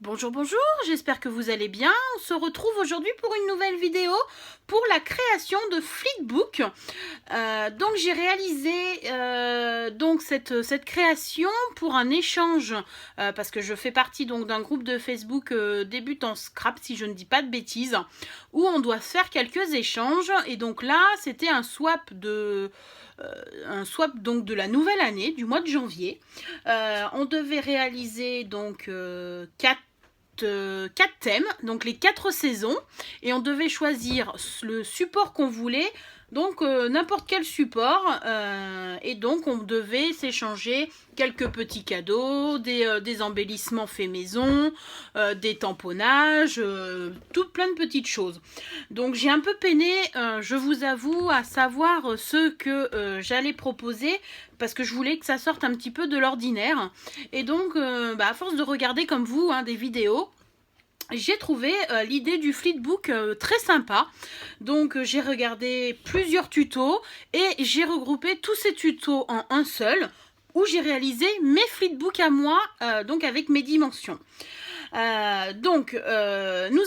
Bonjour, bonjour, j'espère que vous allez bien. On se retrouve aujourd'hui pour une nouvelle vidéo pour la création de Flipbook. Donc j'ai réalisé cette création pour un échange parce que je fais partie donc d'un groupe de Facebook débutant Scrap, si je ne dis pas de bêtises, où on doit faire quelques échanges. Et donc là, c'était un swap donc de la nouvelle année, du mois de janvier. On devait réaliser donc 4 thèmes, donc les 4 saisons, et on devait choisir le support qu'on voulait, donc n'importe quel support, et donc on devait s'échanger quelques petits cadeaux, des embellissements faits maison, des tamponnages, tout plein de petites choses. Donc j'ai un peu peiné, je vous avoue, à savoir ce que j'allais proposer, parce que je voulais que ça sorte un petit peu de l'ordinaire. Et donc, à force de regarder comme vous des vidéos, j'ai trouvé l'idée du Flipbook très sympa. Donc j'ai regardé plusieurs tutos et j'ai regroupé tous ces tutos en un seul, où j'ai réalisé mes Flipbooks à moi, donc avec mes dimensions. Nous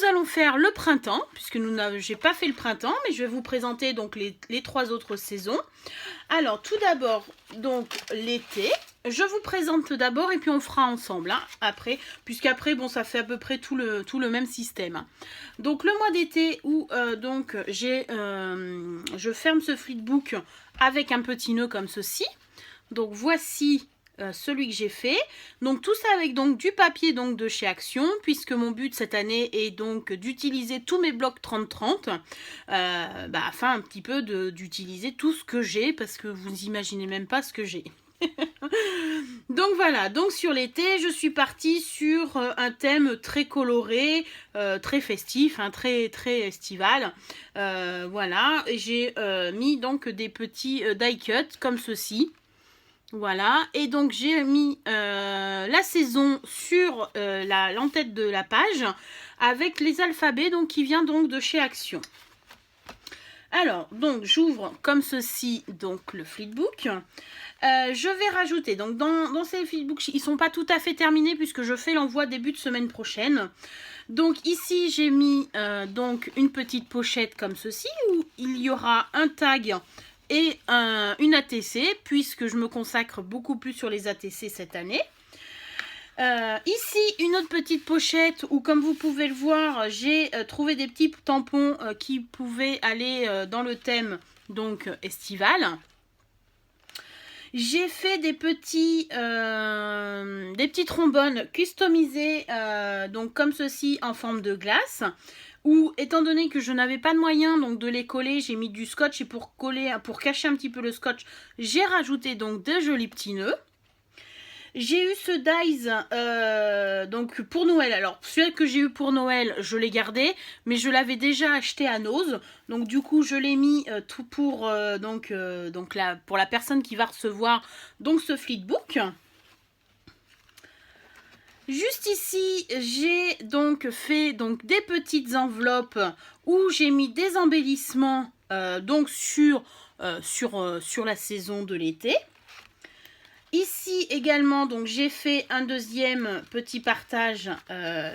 allons faire le printemps, puisque j'ai pas fait le printemps, mais je vais vous présenter donc les 3 autres saisons. Alors tout d'abord, donc l'été. Je vous présente d'abord et puis on fera ensemble après, puisqu'après bon ça fait à peu près tout le même système. Donc le mois d'été où je ferme ce Flipbook avec un petit nœud comme ceci. Donc voici celui que j'ai fait. Donc tout ça avec donc du papier donc de chez Action, puisque mon but cette année est donc d'utiliser tous mes blocs 30-30 afin un petit peu d'utiliser tout ce que j'ai, parce que vous imaginez même pas ce que j'ai. Donc voilà, donc sur l'été, je suis partie sur un thème très coloré, très festif, très estival. Voilà, et j'ai mis donc des petits die cuts comme ceci. Voilà, et donc j'ai mis la saison sur l'entête de la page avec les alphabets donc qui vient donc de chez Action. Alors, donc j'ouvre comme ceci donc le Flipbook. Je vais rajouter, donc dans ces Flipbooks, ils ne sont pas tout à fait terminés puisque je fais l'envoi début de semaine prochaine. Donc ici j'ai mis donc une petite pochette comme ceci où il y aura un tag et une ATC, puisque je me consacre beaucoup plus sur les ATC cette année. Ici une autre petite pochette où, comme vous pouvez le voir, j'ai trouvé des petits tampons qui pouvaient aller dans le thème donc estival. J'ai fait des petits trombones customisés donc comme ceci en forme de glace, où étant donné que je n'avais pas de moyen donc de les coller, j'ai mis du scotch, et pour cacher un petit peu le scotch, j'ai rajouté donc de jolis petits nœuds. J'ai eu ce dies donc pour Noël. Alors celui que j'ai eu pour Noël, je l'ai gardé, mais je l'avais déjà acheté à Nose. Donc du coup, je l'ai mis tout pour pour la personne qui va recevoir donc ce Flipbook. Juste ici, j'ai donc fait donc des petites enveloppes où j'ai mis des embellissements donc sur la saison de l'été. Ici également, donc j'ai fait un deuxième petit partage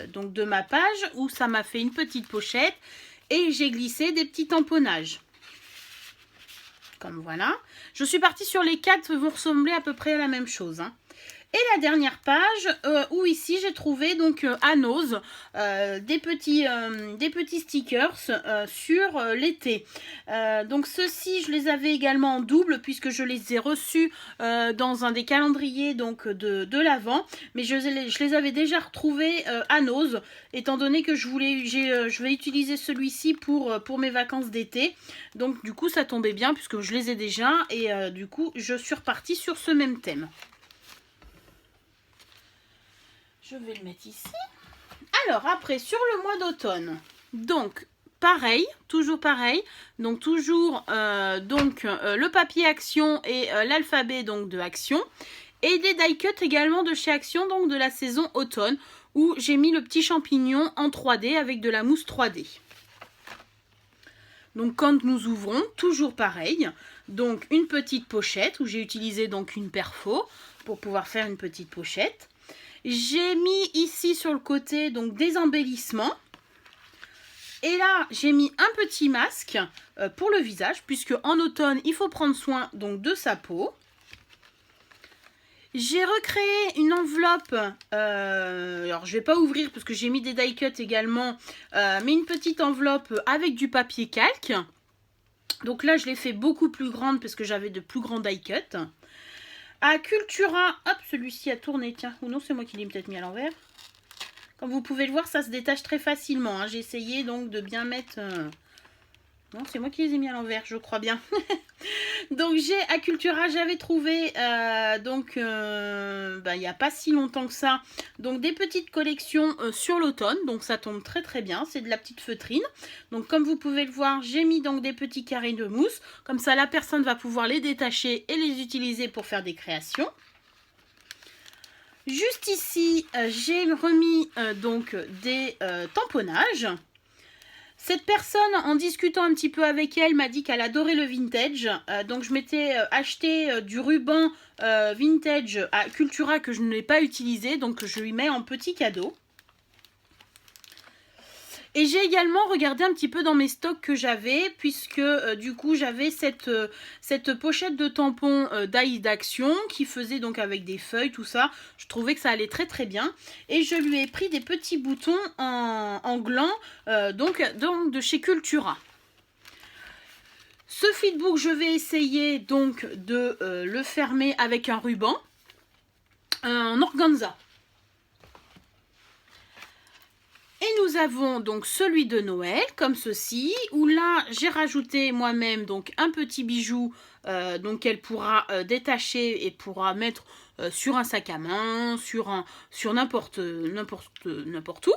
donc de ma page où ça m'a fait une petite pochette et j'ai glissé des petits tamponnages. Comme voilà. Je suis partie sur les 4, vont ressembler à peu près à la même chose. Et la dernière page où ici j'ai trouvé donc à Nose des petits stickers sur l'été. Donc ceux-ci je les avais également en double puisque je les ai reçus dans un des calendriers donc de l'Avent, mais je les avais déjà retrouvés à Nose, étant donné que je vais utiliser celui-ci pour mes vacances d'été. Donc du coup ça tombait bien puisque je les ai déjà, et du coup je suis repartie sur ce même thème. Je vais le mettre ici. Alors après, sur le mois d'automne, donc pareil, toujours pareil. Donc toujours le papier Action et l'alphabet donc de Action. Et des die cuts également de chez Action, donc de la saison automne, où j'ai mis le petit champignon en 3D avec de la mousse 3D. Donc quand nous ouvrons, toujours pareil. Donc une petite pochette où j'ai utilisé donc une perfo pour pouvoir faire une petite pochette. J'ai mis ici sur le côté donc des embellissements. Et là, j'ai mis un petit masque pour le visage, puisque en automne, il faut prendre soin donc de sa peau. J'ai recréé une enveloppe, alors je ne vais pas ouvrir parce que j'ai mis des die cuts également, mais une petite enveloppe avec du papier calque. Donc là, je l'ai fait beaucoup plus grande parce que j'avais de plus grands die cuts. À Cultura, hop, celui-ci a tourné, tiens, ou non, c'est moi qui l'ai peut-être mis à l'envers. Comme vous pouvez le voir, ça se détache très facilement. Hein. J'ai essayé donc de bien mettre... Non, c'est moi qui les ai mis à l'envers, je crois bien. Donc j'ai à Cultura, j'avais trouvé il n'y a pas si longtemps que ça, donc des petites collections sur l'automne. Donc ça tombe très très bien, c'est de la petite feutrine. Donc comme vous pouvez le voir, j'ai mis donc des petits carrés de mousse. Comme ça la personne va pouvoir les détacher et les utiliser pour faire des créations. Juste ici, j'ai remis donc des tamponnages. Cette personne, en discutant un petit peu avec elle, m'a dit qu'elle adorait le vintage. Donc je m'étais acheté du ruban vintage à Cultura que je n'ai pas utilisé. Donc je lui mets en petit cadeau. Et j'ai également regardé un petit peu dans mes stocks que j'avais, puisque du coup j'avais cette pochette de tampons d'Aïs d'Action qui faisait donc avec des feuilles, tout ça. Je trouvais que ça allait très très bien. Et je lui ai pris des petits boutons en gland donc de chez Cultura. Ce feedbook, je vais essayer donc de le fermer avec un ruban en organza. Et nous avons donc celui de Noël, comme ceci, où là, j'ai rajouté moi-même donc un petit bijou donc qu'elle pourra détacher et pourra mettre sur un sac à main, sur n'importe où.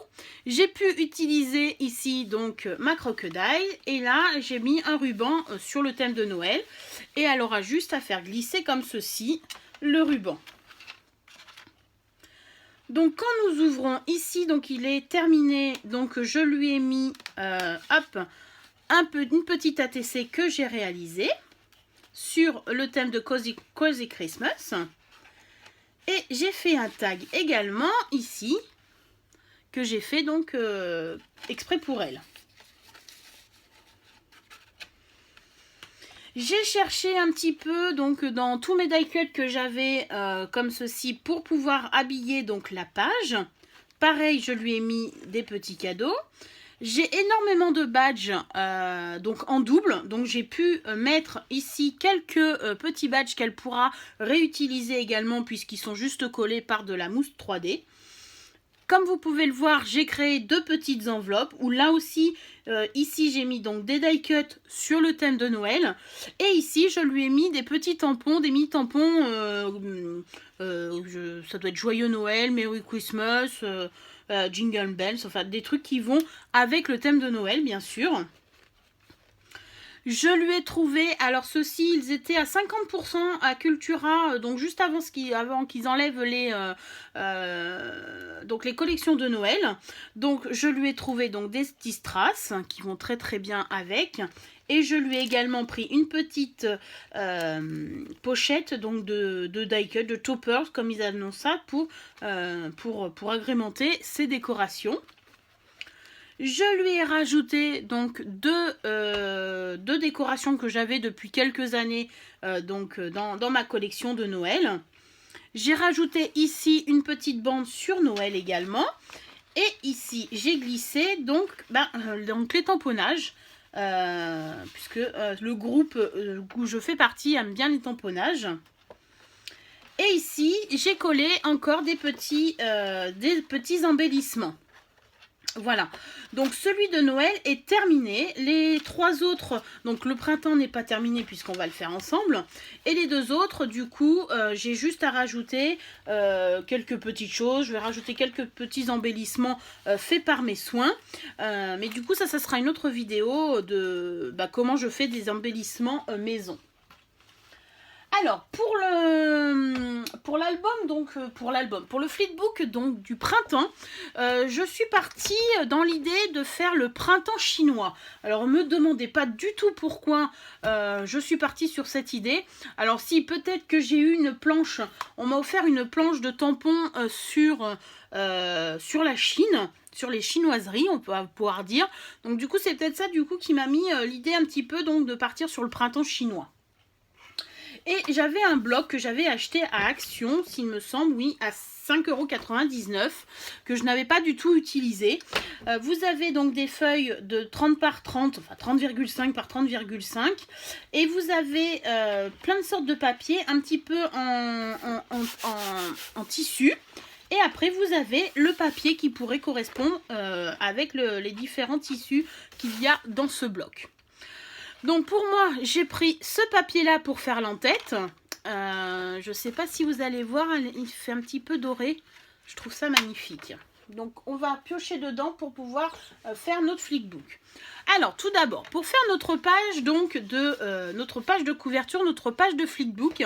J'ai pu utiliser ici donc ma crocodile, et là, j'ai mis un ruban sur le thème de Noël. Et elle aura juste à faire glisser comme ceci le ruban. Donc quand nous ouvrons ici, donc il est terminé, donc je lui ai mis une petite ATC que j'ai réalisée sur le thème de Cozy Christmas. Et j'ai fait un tag également ici, que j'ai fait donc exprès pour elle. J'ai cherché un petit peu donc dans tous mes die cuts que j'avais comme ceci pour pouvoir habiller donc la page. Pareil, je lui ai mis des petits cadeaux. J'ai énormément de badges donc en double. Donc j'ai pu mettre ici quelques petits badges qu'elle pourra réutiliser également puisqu'ils sont juste collés par de la mousse 3D. Comme vous pouvez le voir, j'ai créé deux petites enveloppes où là aussi, ici j'ai mis donc des die cuts sur le thème de Noël. Et ici, je lui ai mis des petits tampons, des mini-tampons, ça doit être Joyeux Noël, Merry Christmas, Jingle Bells, enfin des trucs qui vont avec le thème de Noël, bien sûr. Je lui ai trouvé, alors ceux-ci, ils étaient à 50% à Cultura, donc juste avant qu'ils enlèvent donc les collections de Noël. Donc je lui ai trouvé donc des petits strass qui vont très très bien avec. Et je lui ai également pris une petite pochette donc de die cut, de toppers, comme ils annoncent ça, pour agrémenter ses décorations. Je lui ai rajouté donc deux décorations que j'avais depuis quelques années dans ma collection de Noël. J'ai rajouté ici une petite bande sur Noël également. Et ici, j'ai glissé donc les tamponnages. Puisque le groupe où je fais partie aime bien les tamponnages. Et ici, j'ai collé encore des petits embellissements. Voilà, donc celui de Noël est terminé. Les trois autres, donc le printemps n'est pas terminé puisqu'on va le faire ensemble. Et les deux autres, du coup, j'ai juste à rajouter quelques petites choses. Je vais rajouter quelques petits embellissements faits par mes soins. Mais du coup, ça sera une autre vidéo de comment je fais des embellissements maison. Alors, pour l'album, donc pour le flipbook donc du printemps, je suis partie dans l'idée de faire le printemps chinois. Alors, ne me demandez pas du tout pourquoi je suis partie sur cette idée. Alors, si peut-être que j'ai eu une planche, on m'a offert une planche de tampons sur la Chine, sur les chinoiseries, on peut pouvoir dire. Donc, du coup, c'est peut-être ça du coup qui m'a mis l'idée un petit peu donc de partir sur le printemps chinois. Et j'avais un bloc que j'avais acheté à Action, s'il me semble, oui, à 5,99 €, que je n'avais pas du tout utilisé. Vous avez donc des feuilles de 30 par 30, enfin 30,5 par 30,5. Et vous avez plein de sortes de papiers, un petit peu en tissu. Et après, vous avez le papier qui pourrait correspondre avec les différents tissus qu'il y a dans ce bloc. Donc pour moi, j'ai pris ce papier-là pour faire l'entête. Je ne sais pas si vous allez voir, il fait un petit peu doré. Je trouve ça magnifique. Donc on va piocher dedans pour pouvoir faire notre flipbook. Alors tout d'abord, pour faire notre page donc notre page de couverture, notre page de flipbook,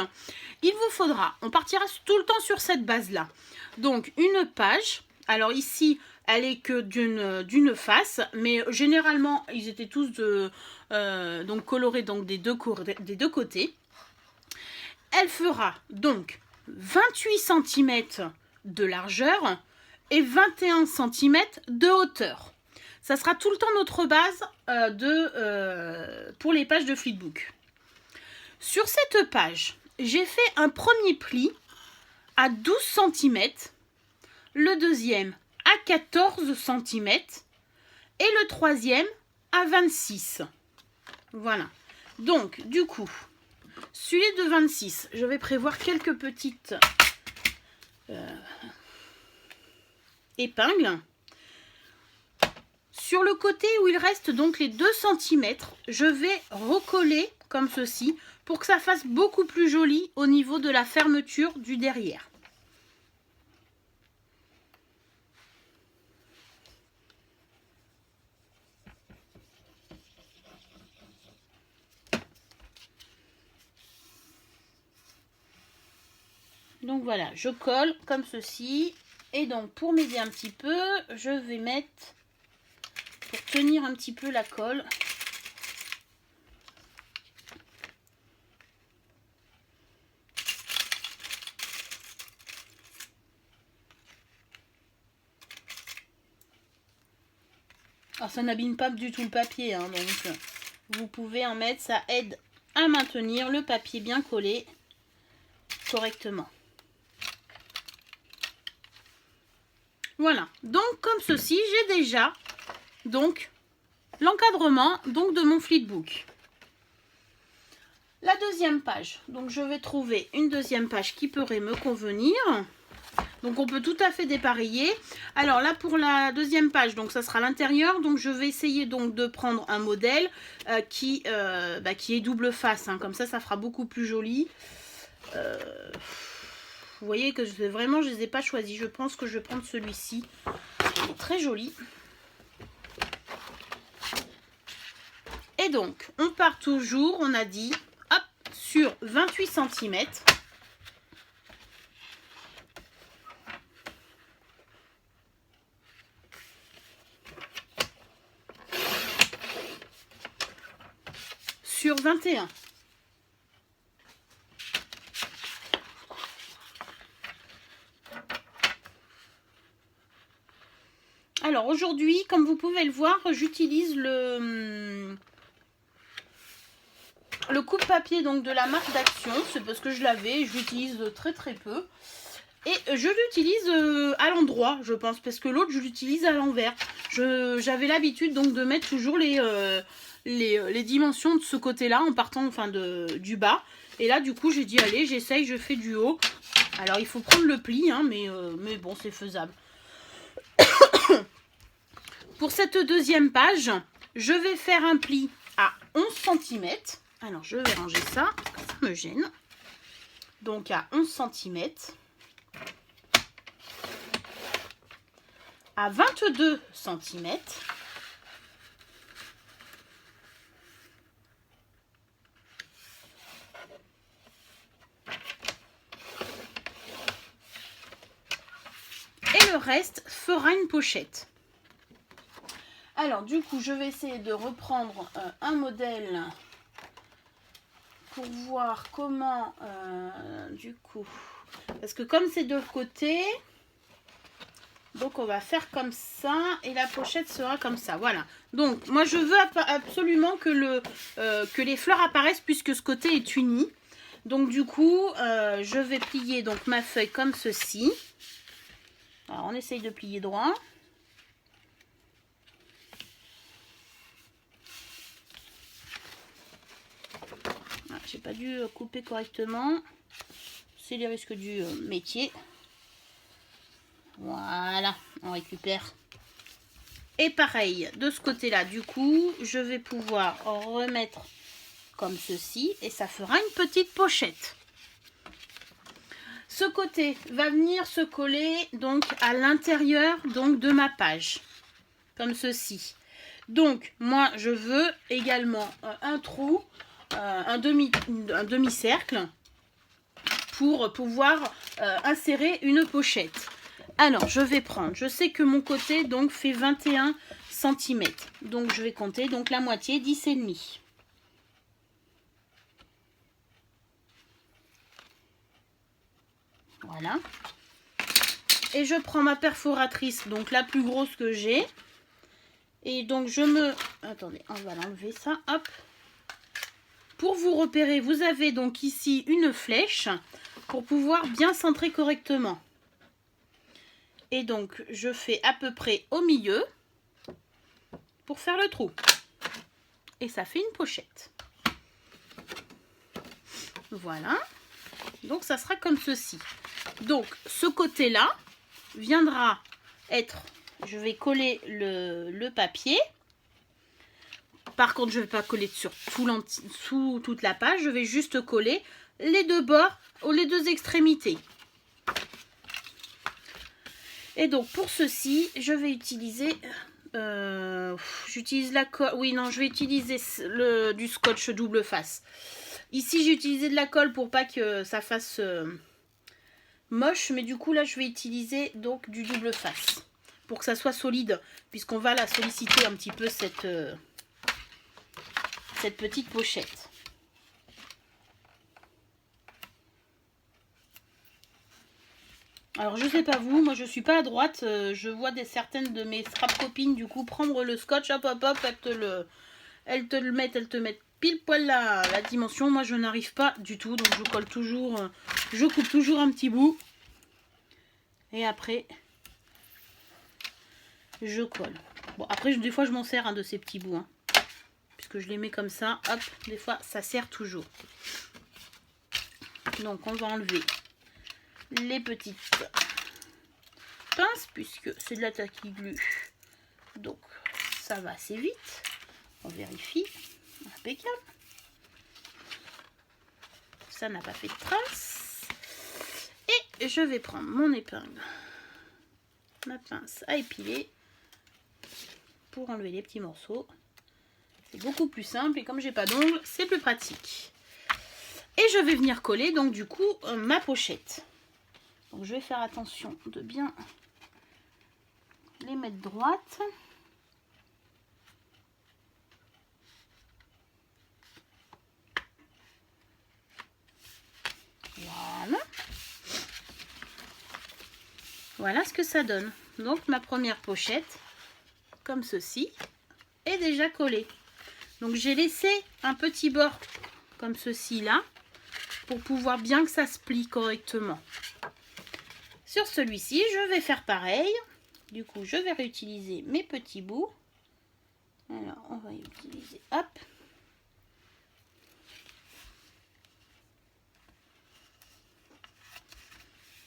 il vous faudra, on partira tout le temps sur cette base-là. Donc une page. Alors ici, elle est que d'une face, mais généralement ils étaient tous donc colorés donc des deux côtés. Elle fera donc 28 cm de largeur et 21 cm de hauteur. Ça sera tout le temps notre base pour les pages de flipbook. Sur cette page, j'ai fait un premier pli à 12 cm, le deuxième à 14 cm et le troisième à 26. Voilà. Donc, du coup, celui de 26, je vais prévoir quelques petites épingles. Sur le côté où il reste donc les 2 cm, je vais recoller comme ceci pour que ça fasse beaucoup plus joli au niveau de la fermeture du derrière. Donc voilà, je colle comme ceci. Et donc pour m'aider un petit peu, je vais mettre, pour tenir un petit peu la colle, alors ça n'abîme pas du tout le papier, hein, donc vous pouvez en mettre, ça aide à maintenir le papier bien collé correctement. Voilà, donc comme ceci, j'ai déjà donc l'encadrement donc de mon flipbook. La deuxième page, donc je vais trouver une deuxième page qui pourrait me convenir. Donc on peut tout à fait dépareiller. Alors là pour la deuxième page, donc ça sera l'intérieur. Donc je vais essayer donc de prendre un modèle qui est double face, hein. Comme ça fera beaucoup plus joli. Vous voyez que je ne les ai pas choisis. Je pense que je vais prendre celui-ci. Il est très joli. Et donc, on part toujours, on a dit, hop, sur 28 cm. Sur 21. Alors aujourd'hui, comme vous pouvez le voir, j'utilise le coupe-papier donc de la marque d'Action. C'est parce que je l'avais, je l'utilise très très peu. Et je l'utilise à l'endroit, je pense, parce que l'autre, je l'utilise à l'envers. J'avais l'habitude donc de mettre toujours les dimensions de ce côté-là, en partant enfin du bas. Et là, du coup, j'ai dit, allez, j'essaye, je fais du haut. Alors, il faut prendre le pli, hein, mais bon, c'est faisable. Pour cette deuxième page, je vais faire un pli à 11 cm. Alors, je vais ranger ça, parce que ça me gêne. Donc, à 11 cm. À 22 cm. fera une pochette. Alors du coup, je vais essayer de reprendre un modèle pour voir comment, du coup, parce que comme c'est de l'autre côté, donc on va faire comme ça et la pochette sera comme ça. Voilà. Donc moi je veux absolument que les fleurs apparaissent puisque ce côté est uni. Donc du coup, je vais plier donc ma feuille comme ceci. Alors on essaye de plier droit. Ah, j'ai pas dû couper correctement. C'est les risques du métier. Voilà, on récupère. Et pareil, de ce côté-là, du coup, je vais pouvoir remettre comme ceci et ça fera une petite pochette. Ce côté va venir se coller donc à l'intérieur donc de ma page, comme ceci. Donc, moi, je veux également un trou, un demi-cercle pour pouvoir insérer une pochette. Alors, je vais prendre, je sais que mon côté donc fait 21 cm. Donc, je vais compter donc la moitié, 10,5. Voilà. Et je prends ma perforatrice, donc la plus grosse que j'ai. Et donc, je me... Attendez, on va l'enlever ça, hop. Pour vous repérer, vous avez donc ici une flèche pour pouvoir bien centrer correctement. Et donc, je fais à peu près au milieu pour faire le trou. Et ça fait une pochette. Voilà. Donc, ça sera comme ceci. Donc, ce côté-là viendra être... Je vais coller le papier. Par contre, je ne vais pas coller sur toute la page. Je vais juste coller les deux bords ou les deux extrémités. Et donc, pour ceci, je vais utiliser... j'utilise la colle. Oui, non, je vais utiliser du scotch double face. Ici, j'ai utilisé de la colle pour pas que ça fasse moche. Mais du coup, là, je vais utiliser donc du double face. Pour que ça soit solide. Puisqu'on va la solliciter un petit peu cette petite pochette. Alors je sais pas vous, moi je suis pas à droite, je vois certaines de mes scrap copines du coup prendre le scotch, hop hop hop, elles te mettent pile poil la dimension. Moi je n'arrive pas du tout, donc je colle toujours, je coupe toujours un petit bout et après je colle. Bon après des fois je m'en sers de ces petits bouts, hein, puisque je les mets comme ça, hop, des fois ça sert toujours. Donc on va enlever les petites pinces puisque c'est de la tacky glue, donc ça va assez vite. On vérifie, impeccable, ça n'a pas fait de traces. Et je vais prendre mon épingle, ma pince à épiler pour enlever les petits morceaux. C'est beaucoup plus simple et comme j'ai pas d'ongles, c'est plus pratique. Et je vais venir coller donc du coup ma pochette. Donc je vais faire attention de bien les mettre droites. Voilà. Voilà ce que ça donne. Donc ma première pochette, comme ceci, est déjà collée. Donc j'ai laissé un petit bord comme ceci là, pour pouvoir bien que ça se plie correctement. Sur celui-ci, je vais faire pareil. Du coup, je vais réutiliser mes petits bouts. Alors, on va utiliser, hop.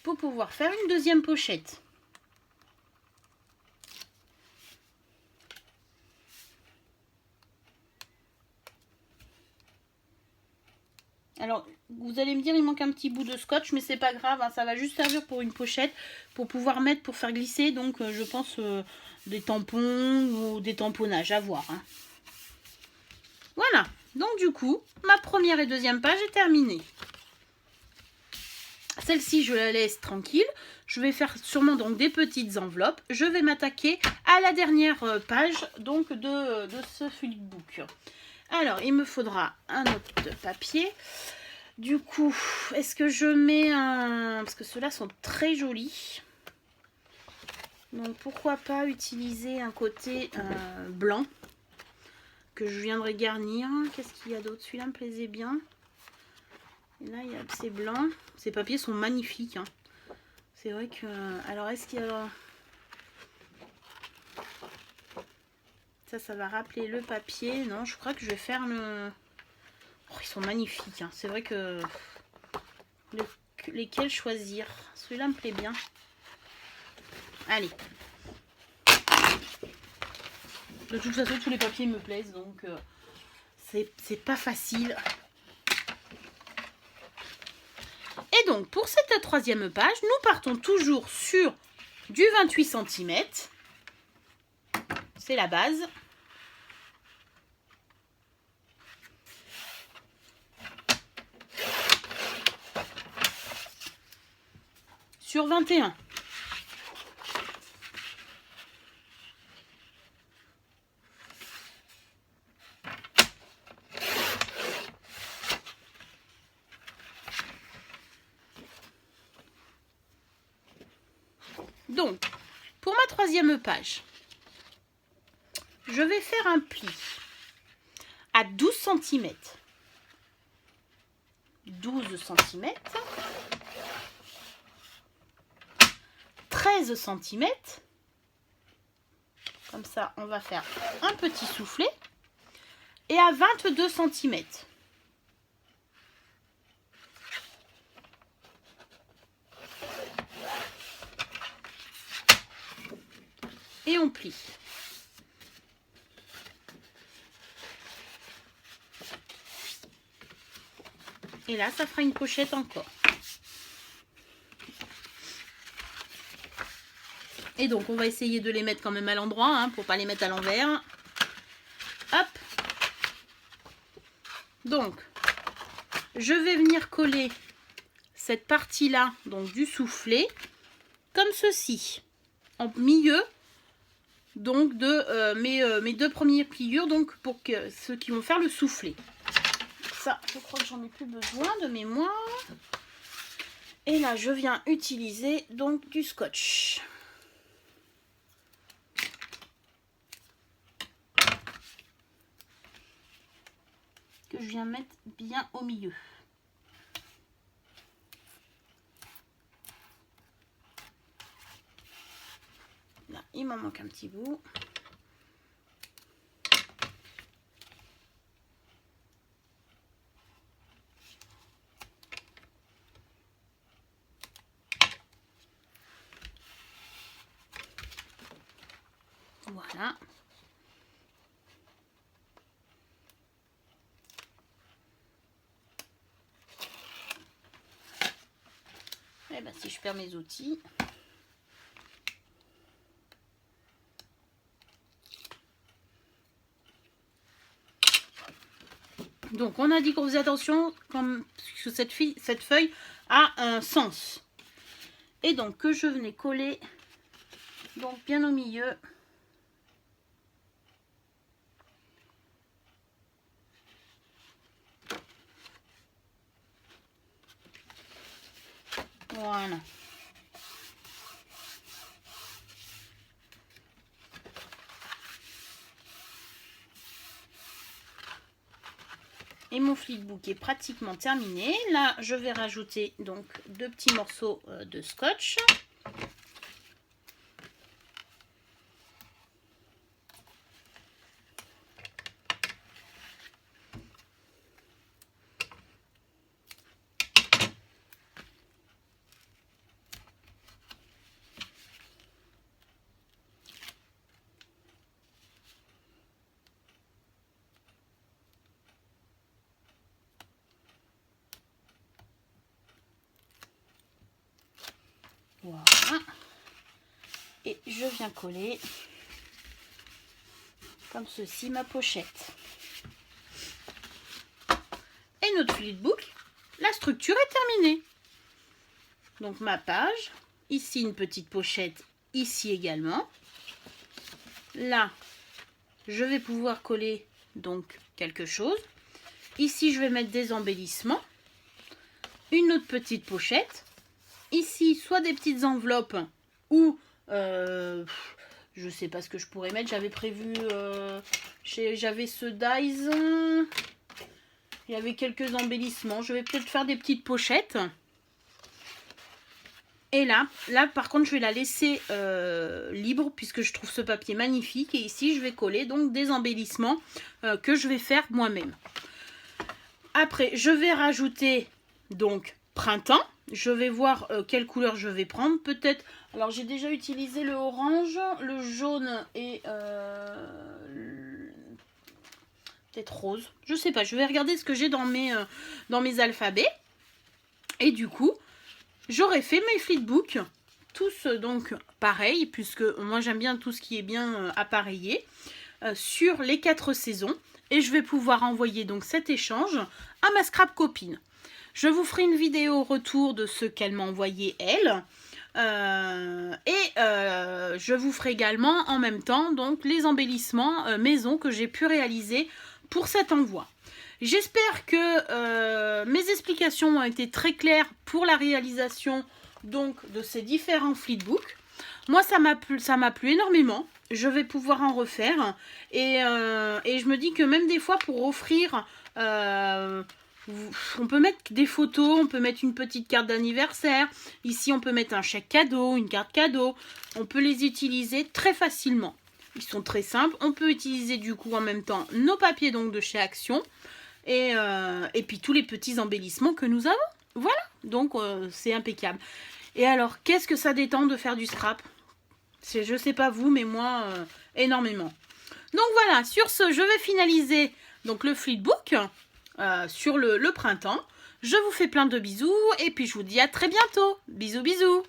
Pour pouvoir faire une deuxième pochette. Alors, vous allez me dire, il manque un petit bout de scotch, mais c'est pas grave, hein, ça va juste servir pour une pochette, pour pouvoir mettre, pour faire glisser, donc je pense des tampons ou des tamponnages, à voir. Hein. Voilà, donc du coup, ma première et deuxième page est terminée. Celle-ci, je la laisse tranquille. Je vais faire sûrement donc des petites enveloppes. Je vais m'attaquer à la dernière page donc de ce flipbook. Alors, il me faudra un autre papier. Du coup, est-ce que je mets un... Parce que ceux-là sont très jolis. Donc, pourquoi pas utiliser un côté blanc que je viendrai garnir. Qu'est-ce qu'il y a d'autre? Celui-là me plaisait bien. Et là, il y a ces blancs. Ces papiers sont magnifiques. Hein. C'est vrai que... Alors, est-ce qu'il y a... Ça va rappeler le papier. Non, je crois que je vais faire le... Oh, ils sont magnifiques. Hein. C'est vrai que... Lesquels choisir? Celui-là me plaît bien. Allez. De toute façon, tous les papiers me plaisent. Donc, c'est pas facile. Et donc, pour cette troisième page, nous partons toujours sur du 28 cm. C'est la base. Sur 21. Donc, pour ma troisième page, je vais faire un pli à 12 cm. 12 cm. 13 cm. Comme ça, on va faire un petit soufflet. Et à 22 cm. Et on plie. Et là, ça fera une pochette encore. Et donc, on va essayer de les mettre quand même à l'endroit, hein, pour ne pas les mettre à l'envers. Hop. Donc, je vais venir coller cette partie-là, donc du soufflet, comme ceci, en milieu, donc de mes deux premières pliures, donc pour que ceux qui vont faire le soufflet. Ça, je crois que j'en ai plus besoin de mémoire. Et là, je viens utiliser donc du scotch. Que je viens mettre bien au milieu. Là, il m'en manque un petit bout. Voilà. Et bien, si je perds mes outils. Donc, on a dit qu'on faisait attention comme que cette feuille a un sens. Et donc, que je venais coller donc bien au milieu. Voilà. Et mon flipbook est pratiquement terminé. Là, je vais rajouter donc 2 petits morceaux de scotch. Voilà. Et je viens coller comme ceci ma pochette. Et notre flipbook, la structure est terminée. donc ma page. Ici, une petite pochette, ici également. Là, je vais pouvoir coller donc quelque chose. Ici, je vais mettre des embellissements. Une autre petite pochette. Ici, soit des petites enveloppes ou... je sais pas ce que je pourrais mettre. J'avais prévu... j'avais ce dies. Il y avait quelques embellissements. Je vais peut-être faire des petites pochettes. Et là par contre, je vais la laisser libre puisque je trouve ce papier magnifique. Et ici, je vais coller donc des embellissements que je vais faire moi-même. Après, je vais rajouter donc printemps. Je vais voir quelle couleur je vais prendre. Peut-être, alors j'ai déjà utilisé le orange, le jaune et peut-être rose. Je sais pas, je vais regarder ce que j'ai dans mes alphabets. Et du coup, j'aurais fait mes flipbooks, tous donc pareils, puisque moi j'aime bien tout ce qui est bien appareillé, sur les 4 saisons. Et je vais pouvoir envoyer donc cet échange à ma scrap copine. Je vous ferai une vidéo retour de ce qu'elle m'a envoyé elle. Je vous ferai également en même temps donc les embellissements maison que j'ai pu réaliser pour cet envoi. J'espère que mes explications ont été très claires pour la réalisation donc de ces différents flipbooks. Moi, ça m'a plu énormément. Je vais pouvoir en refaire. Et je me dis que même des fois, pour offrir, on peut mettre des photos, on peut mettre une petite carte d'anniversaire. Ici, on peut mettre un chèque cadeau, une carte cadeau. On peut les utiliser très facilement. Ils sont très simples. On peut utiliser du coup en même temps nos papiers donc de chez Action. Et puis tous les petits embellissements que nous avons. Voilà, donc c'est impeccable. Et alors, qu'est-ce que ça détend de faire du scrap? Je sais pas vous, mais moi, énormément. Donc voilà, sur ce, je vais finaliser donc le flipbook sur le printemps. Je vous fais plein de bisous et puis je vous dis à très bientôt. Bisous, bisous.